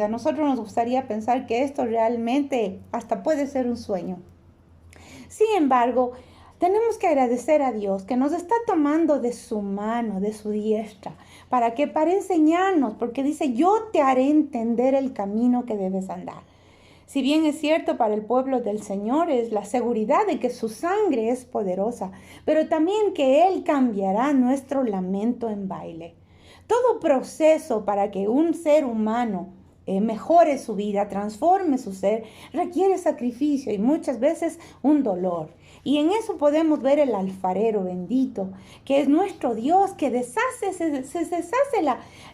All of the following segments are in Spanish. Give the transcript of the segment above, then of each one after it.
A nosotros nos gustaría pensar que esto realmente hasta puede ser un sueño. Sin embargo, tenemos que agradecer a Dios que nos está tomando de su mano, de su diestra, para enseñarnos, porque dice, yo te haré entender el camino que debes andar. Si bien es cierto para el pueblo del Señor es la seguridad de que su sangre es poderosa, pero también que Él cambiará nuestro lamento en baile. Todo proceso para que un ser humano mejore su vida, transforme su ser, requiere sacrificio y muchas veces un dolor. Y en eso podemos ver el alfarero bendito, que es nuestro Dios, que se deshace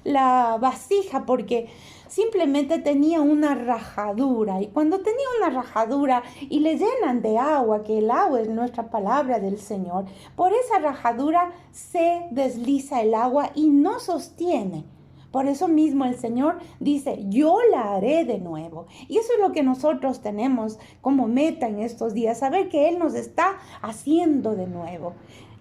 la vasija porque simplemente tenía una rajadura. Y cuando tenía una rajadura y le llenan de agua, que el agua es nuestra palabra del Señor, por esa rajadura se desliza el agua y no sostiene. Por eso mismo el Señor dice, yo la haré de nuevo. Y eso es lo que nosotros tenemos como meta en estos días, saber que Él nos está haciendo de nuevo.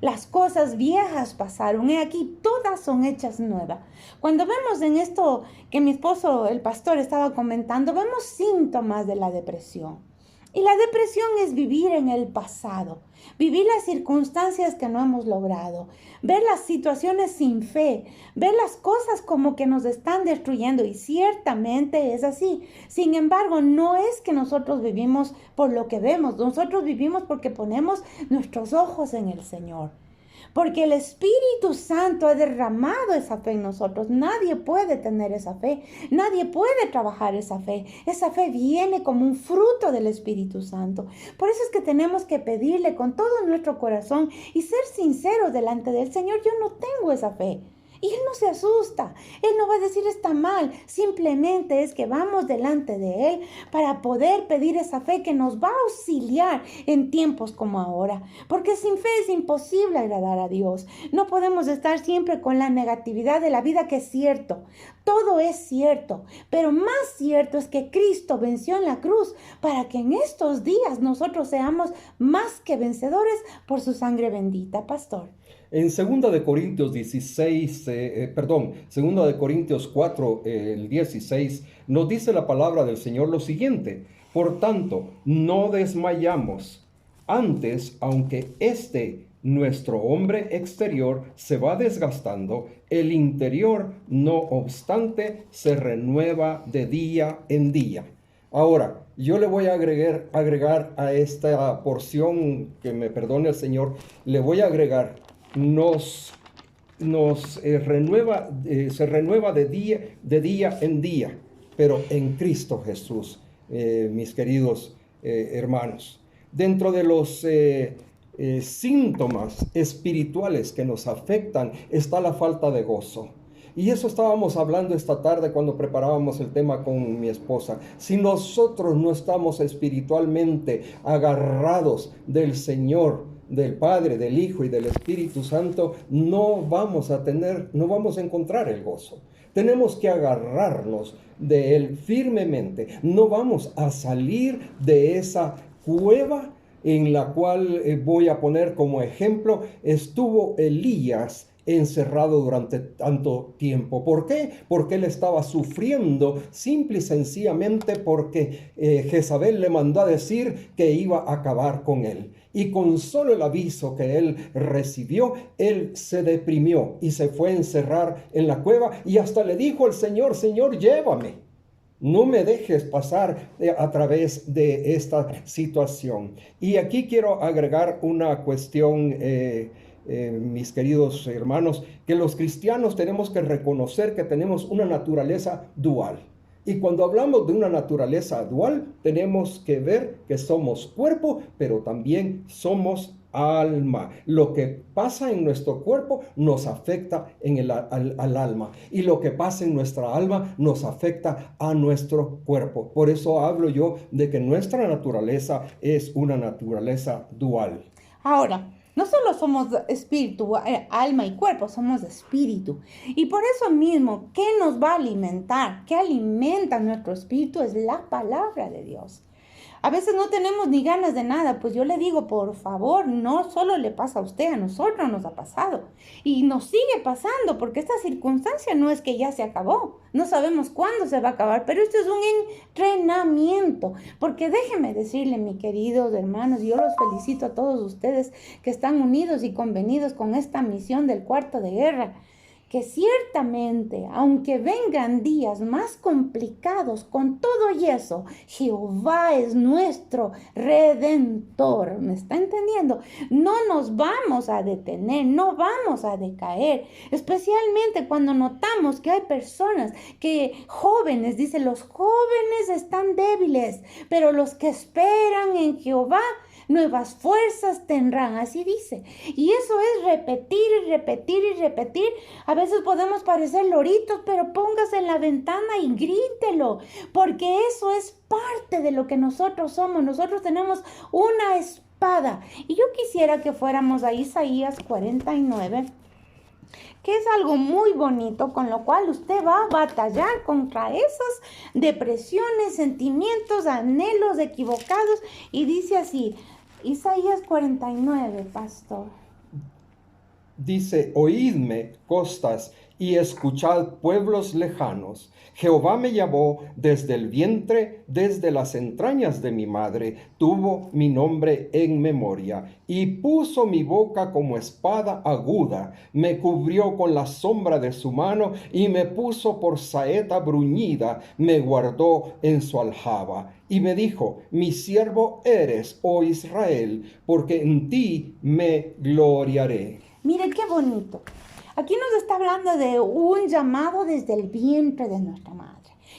Las cosas viejas pasaron, he aquí, todas son hechas nuevas. Cuando vemos en esto que mi esposo, el pastor, estaba comentando, vemos síntomas de la depresión. Y la depresión es vivir en el pasado, vivir las circunstancias que no hemos logrado, ver las situaciones sin fe, ver las cosas como que nos están destruyendo y ciertamente es así. Sin embargo, no es que nosotros vivimos por lo que vemos, nosotros vivimos porque ponemos nuestros ojos en el Señor. Porque el Espíritu Santo ha derramado esa fe en nosotros. Nadie puede tener esa fe. Nadie puede trabajar esa fe. Esa fe viene como un fruto del Espíritu Santo. Por eso es que tenemos que pedirle con todo nuestro corazón y ser sinceros delante del Señor. Yo no tengo esa fe. Y Él no se asusta, Él no va a decir está mal, simplemente es que vamos delante de Él para poder pedir esa fe que nos va a auxiliar en tiempos como ahora. Porque sin fe es imposible agradar a Dios. No podemos estar siempre con la negatividad de la vida, que es cierto, todo es cierto, pero más cierto es que Cristo venció en la cruz para que en estos días nosotros seamos más que vencedores por su sangre bendita, pastor. En 2 de Corintios 4, el 16, nos dice la palabra del Señor lo siguiente: por tanto, no desmayamos. Antes, aunque nuestro hombre exterior se va desgastando, el interior, no obstante, se renueva de día en día. Ahora, yo le voy a agregar a esta porción, que me perdone el Señor, le voy a agregar, se renueva de día en día, pero en Cristo Jesús, mis queridos hermanos. Dentro de los síntomas espirituales que nos afectan está la falta de gozo. Y eso estábamos hablando esta tarde cuando preparábamos el tema con mi esposa. Si nosotros no estamos espiritualmente agarrados del Señor, del Padre, del Hijo y del Espíritu Santo, no vamos a encontrar el gozo. Tenemos que agarrarnos de Él firmemente. No vamos a salir de esa cueva en la cual voy a poner como ejemplo, estuvo Elías encerrado durante tanto tiempo. ¿Por qué? Porque él estaba sufriendo simple y sencillamente porque Jezabel le mandó a decir que iba a acabar con él. Y con solo el aviso que él recibió, él se deprimió y se fue a encerrar en la cueva y hasta le dijo al Señor: Señor, llévame. No me dejes pasar a través de esta situación. Y aquí quiero agregar una cuestión, mis queridos hermanos, que los cristianos tenemos que reconocer que tenemos una naturaleza dual. Y cuando hablamos de una naturaleza dual, tenemos que ver que somos cuerpo, pero también somos alma. Lo que pasa en nuestro cuerpo nos afecta al alma, y lo que pasa en nuestra alma nos afecta a nuestro cuerpo. Por eso hablo yo de que nuestra naturaleza es una naturaleza dual. Ahora, no solo somos espíritu, alma y cuerpo, somos espíritu. Y por eso mismo, ¿qué nos va a alimentar? ¿Qué alimenta nuestro espíritu? Es la palabra de Dios. A veces no tenemos ni ganas de nada, pues yo le digo, por favor, no solo le pasa a usted, a nosotros nos ha pasado. Y nos sigue pasando, porque esta circunstancia no es que ya se acabó. No sabemos cuándo se va a acabar, pero esto es un entrenamiento. Porque déjeme decirle, mis queridos hermanos, yo los felicito a todos ustedes que están unidos y convenidos con esta misión del cuarto de guerra, que ciertamente, aunque vengan días más complicados, con todo y eso, Jehová es nuestro Redentor. ¿Me está entendiendo? No nos vamos a detener, no vamos a decaer, especialmente cuando notamos que hay personas jóvenes, dice, los jóvenes están débiles, pero los que esperan en Jehová, nuevas fuerzas tendrán, así dice. Y eso es repetir y repetir y repetir. A veces podemos parecer loritos, pero póngase en la ventana y grítelo, porque eso es parte de lo que nosotros somos. Nosotros tenemos una espada. Y yo quisiera que fuéramos a Isaías 49, que es algo muy bonito, con lo cual usted va a batallar contra esas depresiones, sentimientos, anhelos equivocados. Y dice así, Isaías 49, pastor. Dice, oídme, costas, y escuchad, pueblos lejanos. Jehová me llamó desde el vientre, desde las entrañas de mi madre, tuvo mi nombre en memoria, y puso mi boca como espada aguda, me cubrió con la sombra de su mano, y me puso por saeta bruñida, me guardó en su aljaba. Y me dijo, mi siervo eres, oh Israel, porque en ti me gloriaré. Mire qué bonito. Aquí nos está hablando de un llamado desde el vientre de nuestra madre.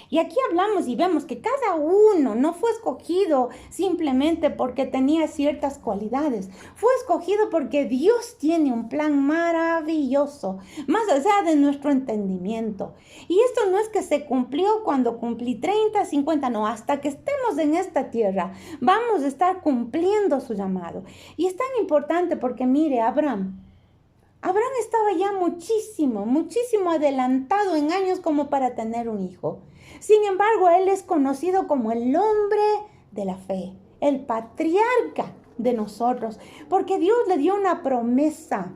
Y aquí hablamos y vemos que cada uno no fue escogido simplemente porque tenía ciertas cualidades. Fue escogido porque Dios tiene un plan maravilloso, más allá de nuestro entendimiento. Y esto no es que se cumplió cuando cumplí 30, 50, no, hasta que estemos en esta tierra vamos a estar cumpliendo su llamado. Y es tan importante porque mire, Abraham estaba ya muchísimo adelantado en años como para tener un hijo. Sin embargo, él es conocido como el hombre de la fe, el patriarca de nosotros, porque Dios le dio una promesa.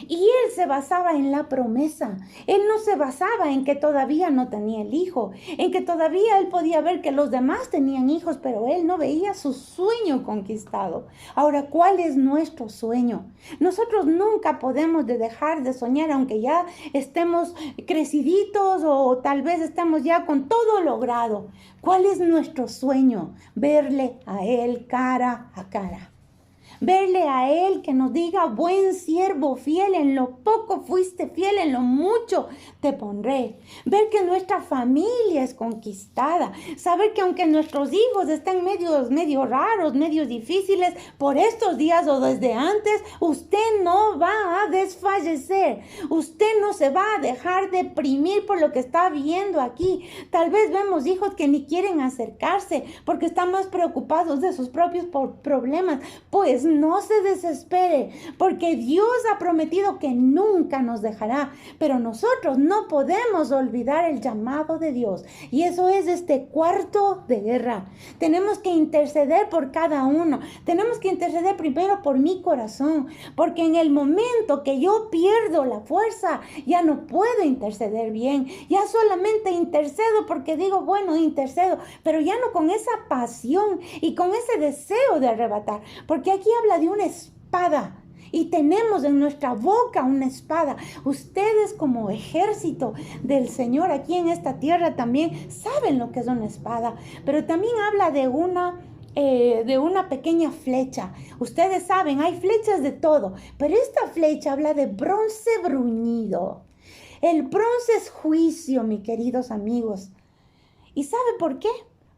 Y él se basaba en la promesa. Él no se basaba en que todavía no tenía el hijo, en que todavía él podía ver que los demás tenían hijos, pero él no veía su sueño conquistado. Ahora, ¿cuál es nuestro sueño? Nosotros nunca podemos dejar de soñar, aunque ya estemos creciditos o tal vez estemos ya con todo logrado. ¿Cuál es nuestro sueño? Verle a él cara a cara. Verle a él que nos diga, buen siervo fiel, en lo poco fuiste fiel, en lo mucho te pondré. Ver que nuestra familia es conquistada. Saber que aunque nuestros hijos estén medio raros, medio difíciles por estos días o desde antes, usted no va a desfallecer. Usted no se va a dejar deprimir por lo que está viendo aquí. Tal vez vemos hijos que ni quieren acercarse porque están más preocupados de sus propios problemas. Pues no se desespere, porque Dios ha prometido que nunca nos dejará, pero nosotros no podemos olvidar el llamado de Dios, y eso es este cuarto de guerra. Tenemos que interceder por cada uno, tenemos que interceder primero por mi corazón, porque en el momento que yo pierdo la fuerza, ya no puedo interceder bien, ya solamente intercedo porque digo, bueno, intercedo, pero ya no con esa pasión y con ese deseo de arrebatar, porque aquí habla de una espada y tenemos en nuestra boca una espada. Ustedes como ejército del Señor aquí en esta tierra también saben lo que es una espada, pero también habla de una pequeña flecha. Ustedes saben, hay flechas de todo, pero esta flecha habla de bronce bruñido. El bronce es juicio, mis queridos amigos. ¿Y sabe por qué?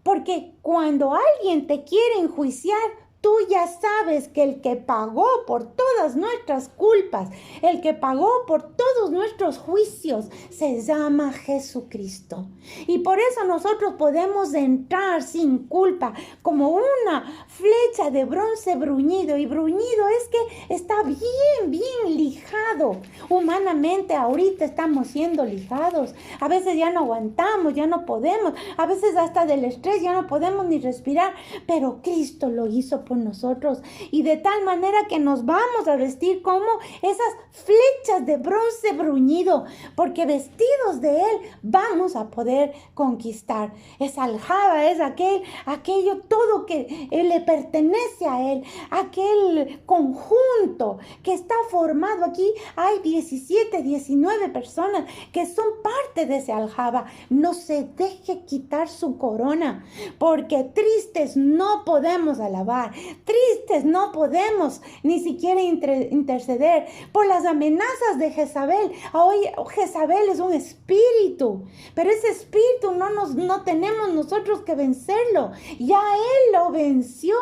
Porque cuando alguien te quiere enjuiciar, tú ya sabes que el que pagó por todas nuestras culpas, el que pagó por todos nuestros juicios, se llama Jesucristo. Y por eso nosotros podemos entrar sin culpa, como una flecha de bronce bruñido. Y bruñido es que está bien lijado. Humanamente ahorita estamos siendo lijados. A veces ya no aguantamos, ya no podemos. A veces hasta del estrés ya no podemos ni respirar. Pero Cristo lo hizo por nosotros. Y de tal manera que nos vamos a vestir como esas flechas de bronce bruñido. Porque vestidos de Él vamos a poder conquistar. Esa aljaba es aquello todo que le pertenece a Él. Aquel conjunto que está formado aquí. Hay 17, 19 personas que son parte de ese aljaba. No se deje quitar su corona, porque tristes no podemos alabar, tristes no podemos ni siquiera interceder por las amenazas de Jezabel. Hoy Jezabel es un espíritu, pero ese espíritu no tenemos nosotros que vencerlo. Ya Él lo venció.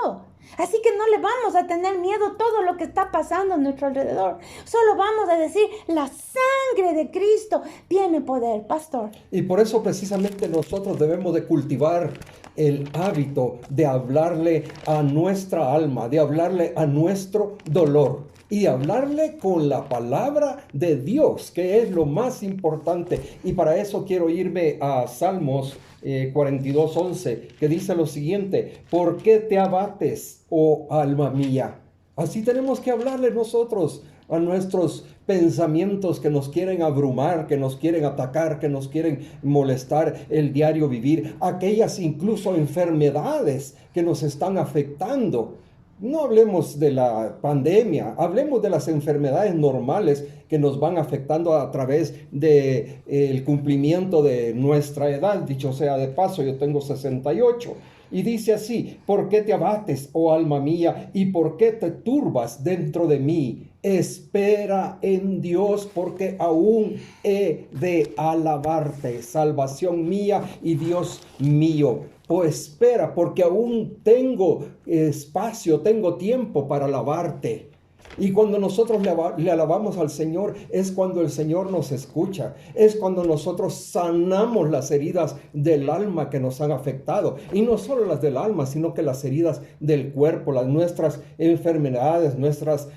Así que no le vamos a tener miedo todo lo que está pasando a nuestro alrededor. Solo vamos a decir, la sangre de Cristo tiene poder, pastor. Y por eso precisamente nosotros debemos de cultivar el hábito de hablarle a nuestra alma, de hablarle a nuestro dolor y hablarle con la palabra de Dios, que es lo más importante. Y para eso quiero irme a Salmos 42:11, que dice lo siguiente: ¿por qué te abates, oh alma mía? Así tenemos que hablarle nosotros a nuestros pensamientos que nos quieren abrumar, que nos quieren atacar, que nos quieren molestar el diario vivir, aquellas incluso enfermedades que nos están afectando. No hablemos de la pandemia, hablemos de las enfermedades normales que nos van afectando a través del cumplimiento de nuestra edad. Dicho sea de paso, yo tengo 68. Y dice así: ¿por qué te abates, oh alma mía? ¿Y por qué te turbas dentro de mí? Espera en Dios, porque aún he de alabarte, salvación mía y Dios mío. Pues espera, porque aún tengo espacio, tengo tiempo para alabarte. Y cuando nosotros le alabamos al Señor, es cuando el Señor nos escucha. Es cuando nosotros sanamos las heridas del alma que nos han afectado. Y no solo las del alma, sino que las heridas del cuerpo, nuestras enfermedades, nuestras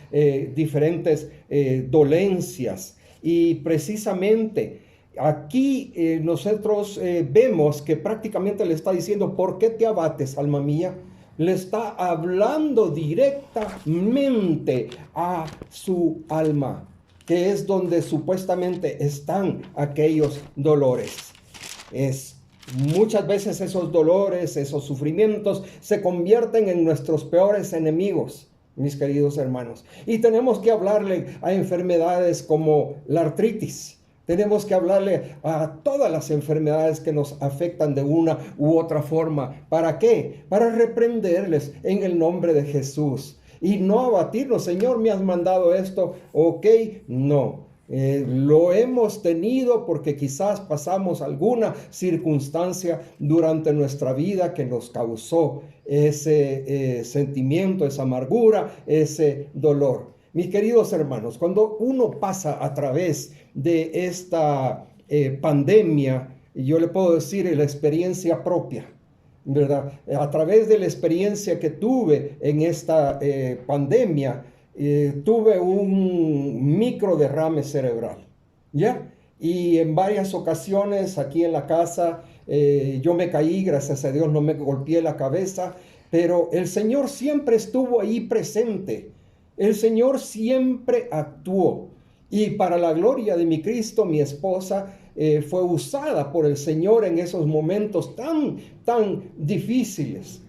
diferentes dolencias. Y precisamente aquí nosotros vemos que prácticamente le está diciendo: ¿por qué te abates, alma mía? Le está hablando directamente a su alma, que es donde supuestamente están aquellos dolores. Muchas veces esos dolores, esos sufrimientos se convierten en nuestros peores enemigos, mis queridos hermanos. Y tenemos que hablarle a enfermedades como la artritis. Tenemos que hablarle a todas las enfermedades que nos afectan de una u otra forma. ¿Para qué? Para reprenderles en el nombre de Jesús. Y no abatirnos: Señor, me has mandado esto, ok, no. Lo hemos tenido porque quizás pasamos alguna circunstancia durante nuestra vida que nos causó ese sentimiento, esa amargura, ese dolor. Mis queridos hermanos, cuando uno pasa a través de esta pandemia, yo le puedo decir la experiencia propia, ¿verdad? A través de la experiencia que tuve en esta pandemia, tuve un micro derrame cerebral, ¿ya? Y en varias ocasiones aquí en la casa yo me caí, gracias a Dios no me golpeé la cabeza, pero el Señor siempre estuvo ahí presente. El Señor siempre actuó. Y para la gloria de mi Cristo, mi esposa fue usada por el Señor en esos momentos tan difíciles.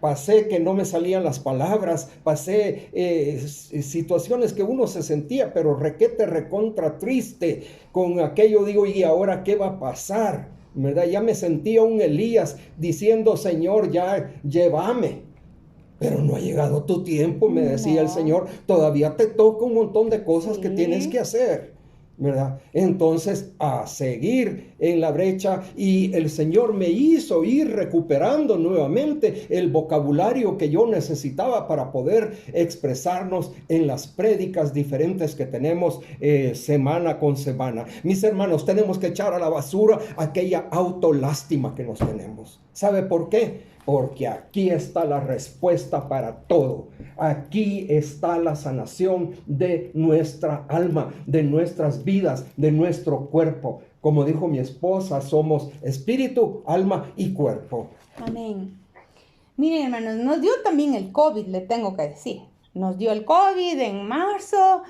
Pasé que no me salían las palabras, pasé situaciones que uno se sentía, pero recontra triste con aquello. Digo, ¿y ahora qué va a pasar? ¿Verdad? Ya me sentía un Elías diciendo: Señor, ya llévame. Pero no ha llegado tu tiempo, me decía el Señor. Todavía te toca un montón de cosas que tienes que hacer. ¿verdad? Entonces, a seguir en la brecha, y el Señor me hizo ir recuperando nuevamente el vocabulario que yo necesitaba para poder expresarnos en las prédicas diferentes que tenemos semana con semana. Mis hermanos, tenemos que echar a la basura aquella autolástima que nos tenemos. ¿Sabe por qué? Porque aquí está la respuesta para todo. Aquí está la sanación de nuestra alma, de nuestras vidas, de nuestro cuerpo. Como dijo mi esposa, somos espíritu, alma y cuerpo. Amén. Miren, hermanos, nos dio también el COVID, le tengo que decir. Nos dio el COVID en marzo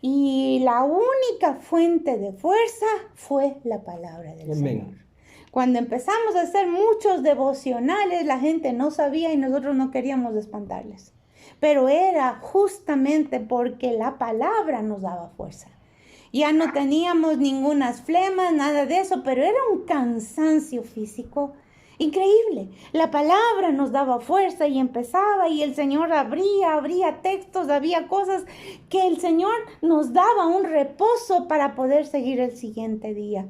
y la única fuente de fuerza fue la palabra del Señor. Cuando empezamos a hacer muchos devocionales, la gente no sabía y nosotros no queríamos espantarles. Pero era justamente porque la palabra nos daba fuerza. Ya no teníamos ninguna flemas, nada de eso, pero era un cansancio físico increíble. La palabra nos daba fuerza y empezaba y el Señor abría textos, había cosas que el Señor nos daba un reposo para poder seguir el siguiente día.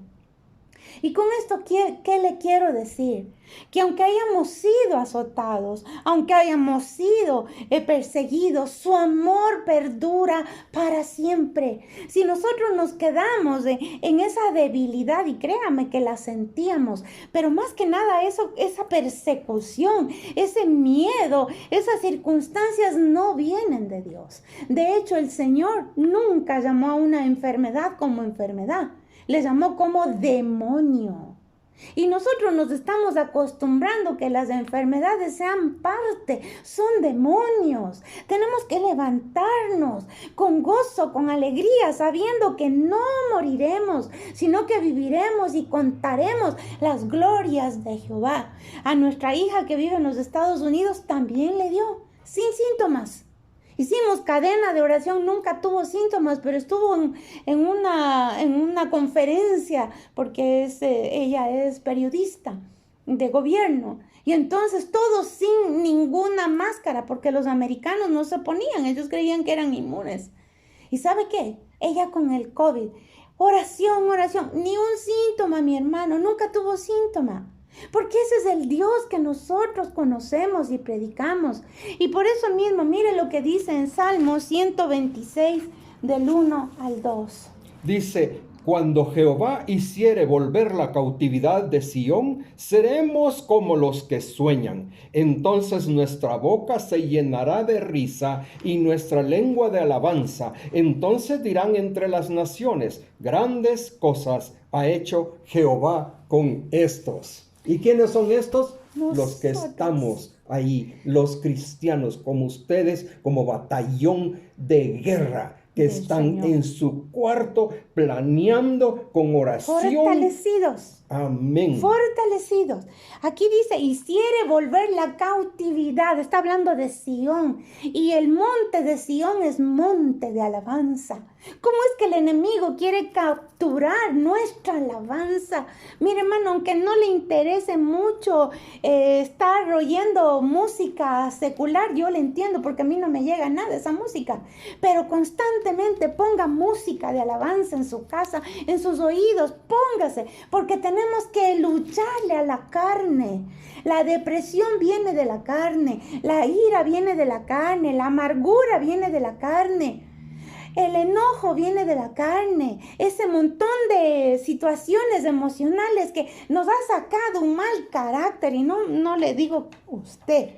Y con esto, ¿qué le quiero decir? Que aunque hayamos sido azotados, aunque hayamos sido perseguidos, su amor perdura para siempre. Si nosotros nos quedamos en esa debilidad, y créame que la sentíamos, pero más que nada esa persecución, ese miedo, esas circunstancias no vienen de Dios. De hecho, el Señor nunca llamó a una enfermedad como enfermedad. Le llamó como demonio. Y nosotros nos estamos acostumbrando que las enfermedades sean parte, son demonios. Tenemos que levantarnos con gozo, con alegría, sabiendo que no moriremos, sino que viviremos y contaremos las glorias de Jehová. A nuestra hija que vive en los Estados Unidos también le dio, sin síntomas. Hicimos cadena de oración, nunca tuvo síntomas, pero estuvo en una conferencia porque ella es periodista de gobierno. Y entonces todos sin ninguna máscara, porque los americanos no se ponían, ellos creían que eran inmunes. ¿Y sabe qué? Ella con el COVID, oración, ni un síntoma, mi hermano, nunca tuvo síntoma. Porque ese es el Dios que nosotros conocemos y predicamos. Y por eso mismo, mire lo que dice en Salmo 126, del 1 al 2. Dice: cuando Jehová hiciere volver la cautividad de Sión, seremos como los que sueñan. Entonces nuestra boca se llenará de risa y nuestra lengua de alabanza. Entonces dirán entre las naciones: grandes cosas ha hecho Jehová con estos. ¿Y quiénes son estos? Los que estamos ahí, los cristianos, como ustedes, como batallón de guerra, que están en su cuarto planeando con oración. Fortalecidos. Amén. Fortalecidos. Aquí dice, hiciere volver la cautividad. Está hablando de Sión. Y el monte de Sión es monte de alabanza. ¿Cómo es que el enemigo quiere capturar nuestra alabanza? Mire, hermano, aunque no le interese mucho estar oyendo música secular, yo le entiendo porque a mí no me llega nada esa música. Pero constantemente ponga música de alabanza en su casa, en sus oídos, póngase, porque tenemos que lucharle a la carne. La depresión viene de la carne, la ira viene de la carne, la amargura viene de la carne. El enojo viene de la carne, ese montón de situaciones emocionales que nos ha sacado un mal carácter. Y no le digo usted,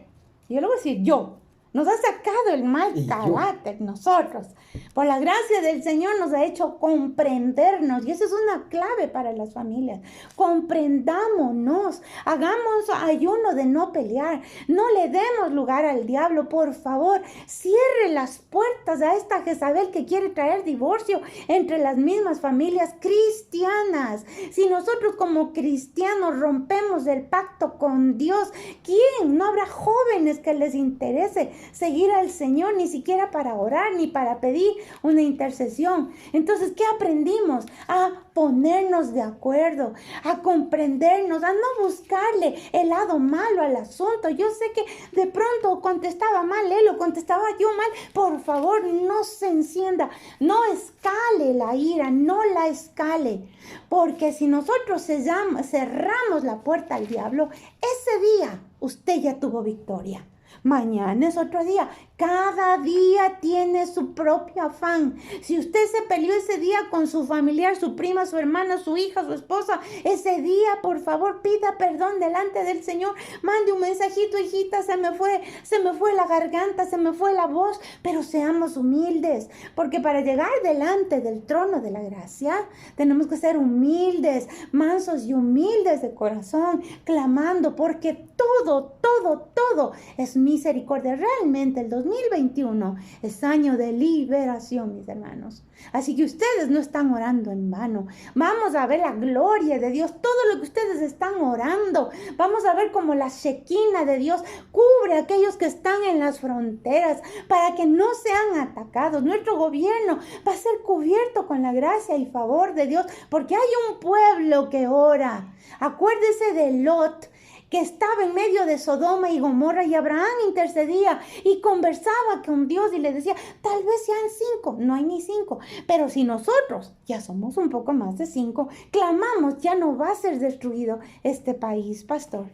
yo le voy a decir yo. Nos ha sacado el mal carácter nosotros. Por la gracia del Señor nos ha hecho comprendernos. Y esa es una clave para las familias. Comprendámonos. Hagamos ayuno de no pelear. No le demos lugar al diablo. Por favor, cierre las puertas a esta Jezabel que quiere traer divorcio entre las mismas familias cristianas. Si nosotros como cristianos rompemos el pacto con Dios, ¿quién? No habrá jóvenes que les interese seguir al Señor, ni siquiera para orar, ni para pedir una intercesión. Entonces, ¿qué aprendimos? A ponernos de acuerdo, a comprendernos, a no buscarle el lado malo al asunto. Yo sé que de pronto contestaba mal él o contestaba yo mal. Por favor, no se encienda, no escale la ira, no la escale. Porque si nosotros cerramos la puerta al diablo, ese día usted ya tuvo victoria. Mañana es otro día. Cada día tiene su propio afán. Si usted se peleó ese día con su familiar, su prima, su hermana, su hija, su esposa, ese día, por favor, pida perdón delante del Señor. Mande un mensajito, hijita, se me fue la garganta, se me fue la voz. Pero seamos humildes, porque para llegar delante del trono de la gracia, tenemos que ser humildes, mansos y humildes de corazón, clamando, porque todo es misericordia. Realmente el 2021 es año de liberación, mis hermanos. Así que ustedes no están orando en vano. Vamos a ver la gloria de Dios, todo lo que ustedes están orando. Vamos a ver cómo la Shekinah de Dios cubre a aquellos que están en las fronteras para que no sean atacados. Nuestro gobierno va a ser cubierto con la gracia y favor de Dios, porque hay un pueblo que ora. Acuérdese de Lot, que estaba en medio de Sodoma y Gomorra, y Abraham intercedía y conversaba con Dios y le decía, tal vez sean 5, no hay ni 5, pero si nosotros ya somos un poco más de 5, clamamos, ya no va a ser destruido este país, pastor.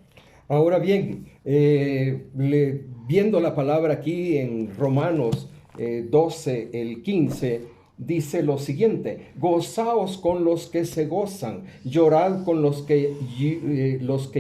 Ahora bien, viendo la palabra aquí en Romanos 12, el 15, dice lo siguiente: gozaos con los que se gozan, llorad con los que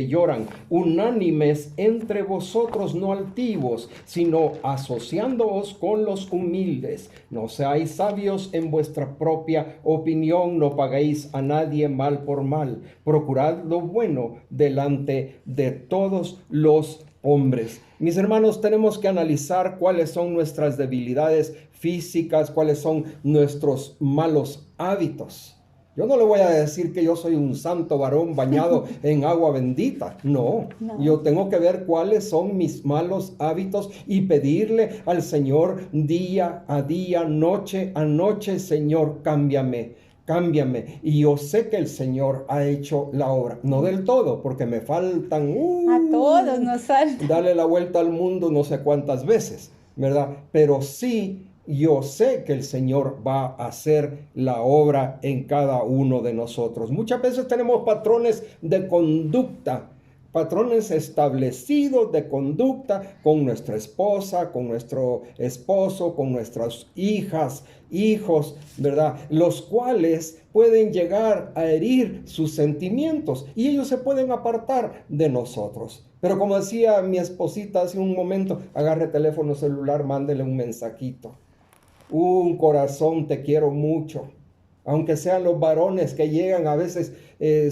lloran, unánimes entre vosotros, no altivos, sino asociándoos con los humildes. No seáis sabios en vuestra propia opinión, no paguéis a nadie mal por mal, procurad lo bueno delante de todos los hombres. Mis hermanos, tenemos que analizar cuáles son nuestras debilidades físicas, cuáles son nuestros malos hábitos. Yo no le voy a decir que yo soy un santo varón bañado en agua bendita. No, yo tengo que ver cuáles son mis malos hábitos y pedirle al Señor día a día, noche a noche: Señor, cámbiame. Y yo sé que el Señor ha hecho la obra, no del todo, porque me faltan a todos nos falta darle la vuelta al mundo no sé cuántas veces, ¿verdad? Pero sí, yo sé que el Señor va a hacer la obra en cada uno de nosotros. Muchas veces tenemos patrones de conducta, patrones establecidos de conducta con nuestra esposa, con nuestro esposo, con nuestras hijas, hijos, ¿verdad? Los cuales pueden llegar a herir sus sentimientos y ellos se pueden apartar de nosotros. Pero como decía mi esposita hace un momento, agarre teléfono celular, mándele un mensajito. Un corazón, te quiero mucho. Aunque sean los varones que llegan, a veces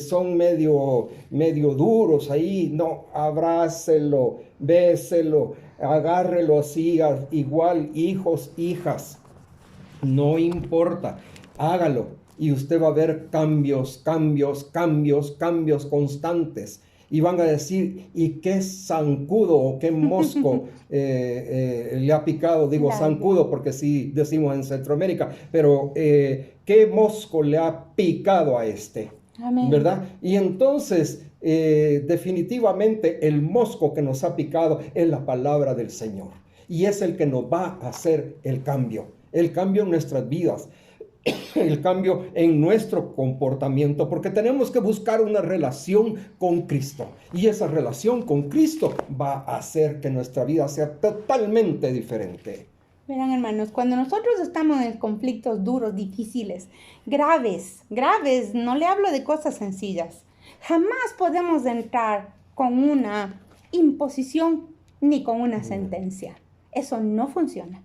son medio duros ahí, no, abrácelo, béselo, agárrelo así, igual, hijos, hijas, no importa, hágalo y usted va a ver cambios constantes. Y van a decir, ¿y qué zancudo o qué mosco le ha picado? Digo zancudo porque sí decimos en Centroamérica, pero ¿qué mosco le ha picado a este? Amén. ¿Verdad? Y entonces, definitivamente el mosco que nos ha picado es la palabra del Señor. Y es el que nos va a hacer el cambio en nuestras vidas. El cambio en nuestro comportamiento, porque tenemos que buscar una relación con Cristo, y esa relación con Cristo va a hacer que nuestra vida sea totalmente diferente. Verán, hermanos, cuando nosotros estamos en conflictos duros, difíciles, graves, no le hablo de cosas sencillas, jamás podemos entrar con una imposición ni con una sentencia. Eso no funciona.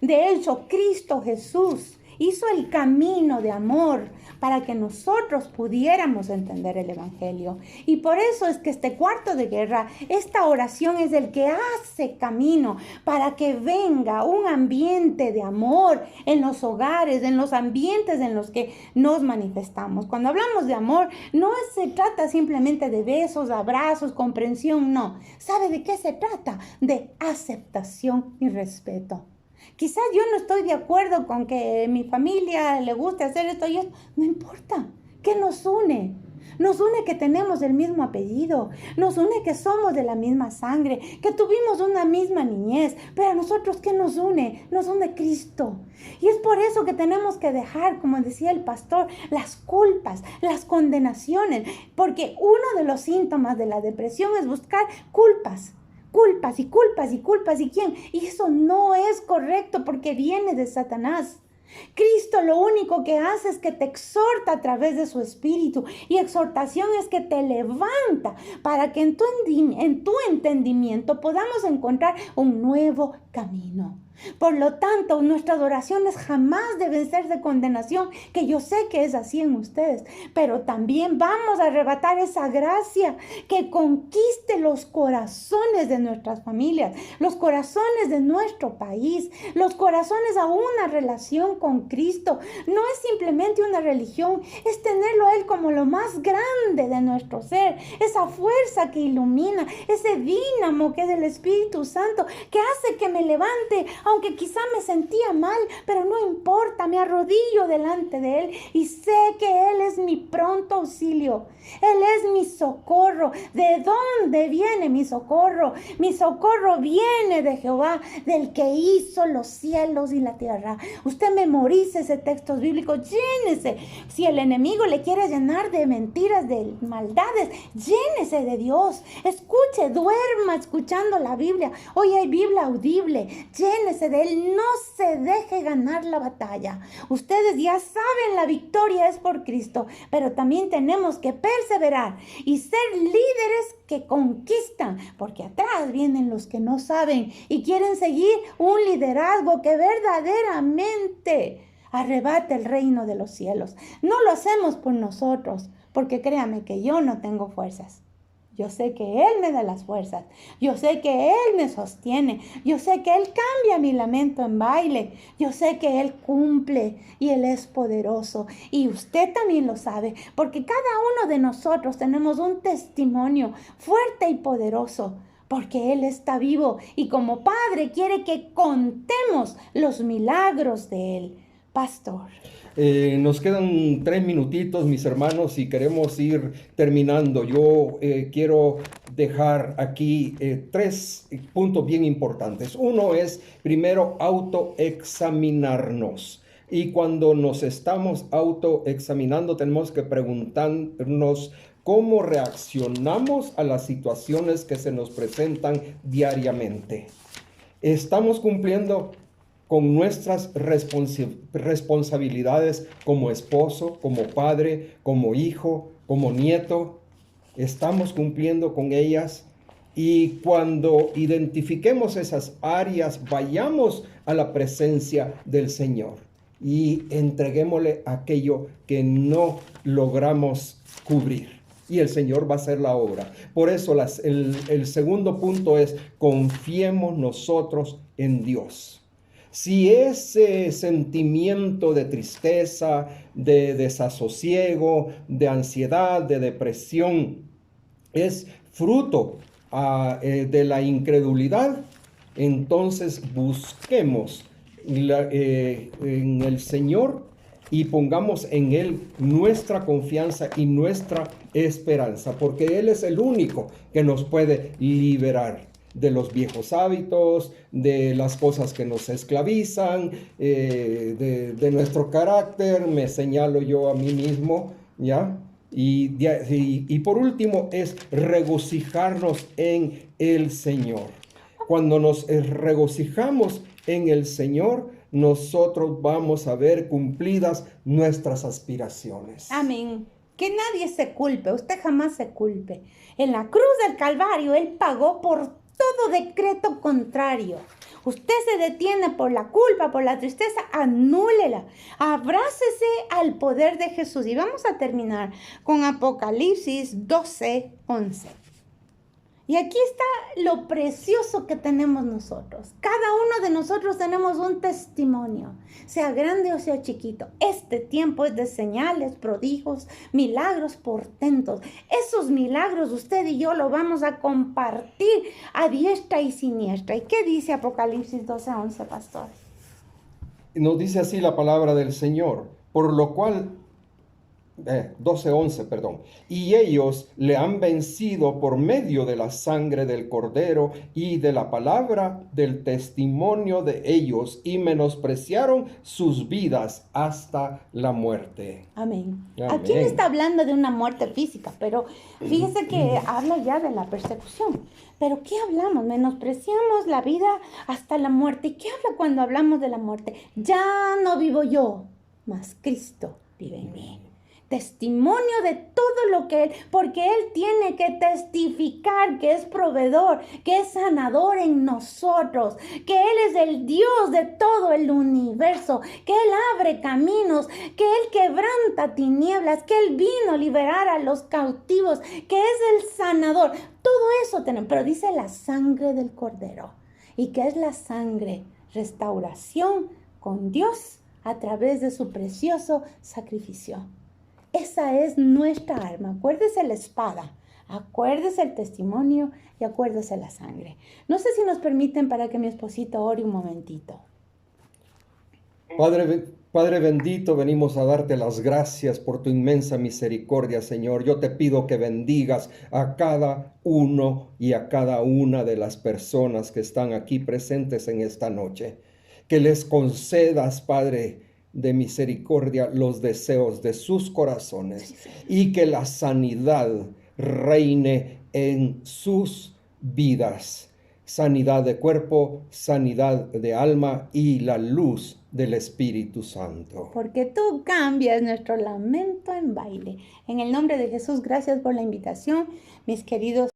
De hecho, Cristo Jesús hizo el camino de amor para que nosotros pudiéramos entender el Evangelio. Y por eso es que este cuarto de guerra, esta oración es el que hace camino para que venga un ambiente de amor en los hogares, en los ambientes en los que nos manifestamos. Cuando hablamos de amor, no se trata simplemente de besos, abrazos, comprensión, no. ¿Sabe de qué se trata? De aceptación y respeto. Quizás yo no estoy de acuerdo con que mi familia le guste hacer esto y esto. No importa. ¿Qué nos une? Nos une que tenemos el mismo apellido. Nos une que somos de la misma sangre, que tuvimos una misma niñez. Pero a nosotros, ¿qué nos une? Nos une Cristo. Y es por eso que tenemos que dejar, como decía el pastor, las culpas, las condenaciones. Porque uno de los síntomas de la depresión es buscar culpas. Culpas y culpas y culpas y quién. Y eso no es correcto porque viene de Satanás. Cristo lo único que hace es que te exhorta a través de su espíritu. Y exhortación es que te levanta para que en tu entendimiento podamos encontrar un nuevo camino. Por lo tanto, nuestras oraciones jamás deben ser de condenación, que yo sé que es así en ustedes, pero también vamos a arrebatar esa gracia que conquiste los corazones de nuestras familias, los corazones de nuestro país, los corazones a una relación con Cristo. No es simplemente una religión, es tenerlo a Él como lo más grande de nuestro ser, esa fuerza que ilumina, ese dínamo que es el Espíritu Santo, que hace que me levante, aunque quizá me sentía mal, pero no importa, me arrodillo delante de Él y sé que Él es mi pronto auxilio. Él es mi socorro. ¿De dónde viene mi socorro? Mi socorro viene de Jehová, del que hizo los cielos y la tierra. Usted memorice ese texto bíblico, llénese. Si el enemigo le quiere llenar de mentiras, de maldades, llénese de Dios. Escuche, duerma escuchando la Biblia. Hoy hay Biblia audible. Llénese de Él. No se deje ganar la batalla. Ustedes ya saben, la victoria es por Cristo, pero también tenemos que perseverar y ser líderes que conquistan, porque atrás vienen los que no saben y quieren seguir un liderazgo que verdaderamente arrebate el reino de los cielos. No lo hacemos por nosotros, porque créame que yo no tengo fuerzas. Yo sé que Él me da las fuerzas. Yo sé que Él me sostiene. Yo sé que Él cambia mi lamento en baile. Yo sé que Él cumple y Él es poderoso. Y usted también lo sabe, porque cada uno de nosotros tenemos un testimonio fuerte y poderoso, porque Él está vivo y como Padre quiere que contemos los milagros de Él. Pastor. Nos quedan 3 minutitos, mis hermanos, y queremos ir terminando. Yo quiero dejar aquí 3 puntos bien importantes. Uno es, primero, autoexaminarnos. Y cuando nos estamos autoexaminando, tenemos que preguntarnos cómo reaccionamos a las situaciones que se nos presentan diariamente. ¿Estamos cumpliendo con nuestras responsabilidades como esposo, como padre, como hijo, como nieto? ¿Estamos cumpliendo con ellas? Y cuando identifiquemos esas áreas, vayamos a la presencia del Señor y entreguémosle aquello que no logramos cubrir. Y el Señor va a hacer la obra. Por eso el segundo punto es: confiemos nosotros en Dios. Si ese sentimiento de tristeza, de desasosiego, de ansiedad, de depresión es fruto de la incredulidad, entonces busquemos en el Señor y pongamos en Él nuestra confianza y nuestra esperanza, porque Él es el único que nos puede liberar de los viejos hábitos, de las cosas que nos esclavizan, de nuestro carácter. Me señalo yo a mí mismo, ¿ya? Y por último es regocijarnos en el Señor. Cuando nos regocijamos en el Señor, nosotros vamos a ver cumplidas nuestras aspiraciones. Amén. Que nadie se culpe, usted jamás se culpe. En la cruz del Calvario, Él pagó por todo decreto contrario. usted se detiene por la culpa, por la tristeza, anúlela. Abrácese al poder de Jesús. Y vamos a terminar con Apocalipsis 12:11. Y aquí está lo precioso que tenemos nosotros. Cada uno de nosotros tenemos un testimonio, sea grande o sea chiquito. Este tiempo es de señales, prodigios, milagros, portentos. Esos milagros usted y yo lo vamos a compartir a diestra y siniestra. ¿Y qué dice Apocalipsis 12:11, pastor? Nos dice así la palabra del Señor, por lo cual 12:11, perdón. Y ellos le han vencido por medio de la sangre del Cordero y de la palabra del testimonio de ellos, y menospreciaron sus vidas hasta la muerte. Amén. Amén. Aquí no está hablando de una muerte física, pero fíjese que habla ya de la persecución. Pero ¿qué hablamos? Menospreciamos la vida hasta la muerte. ¿Y qué habla cuando hablamos de la muerte? Ya no vivo yo, mas Cristo vive en mí. Testimonio de todo lo que Él, porque Él tiene que testificar que es proveedor, que es sanador en nosotros, que Él es el Dios de todo el universo, que Él abre caminos, que Él quebranta tinieblas, que Él vino a liberar a los cautivos, que es el sanador. Todo eso tenemos, pero dice la sangre del Cordero. ¿Y qué es la sangre? Restauración con Dios a través de su precioso sacrificio. Esa es nuestra arma. Acuérdese la espada, acuérdese el testimonio y acuérdese la sangre. No sé si nos permiten para que mi esposito ore un momentito. Padre bendito, venimos a darte las gracias por tu inmensa misericordia, Señor. Yo te pido que bendigas a cada uno y a cada una de las personas que están aquí presentes en esta noche. Que les concedas, Padre de misericordia, los deseos de sus corazones, y que la sanidad reine en sus vidas. Sanidad de cuerpo, sanidad de alma y la luz del Espíritu Santo. Porque tú cambias nuestro lamento en baile. En el nombre de Jesús, gracias por la invitación, mis queridos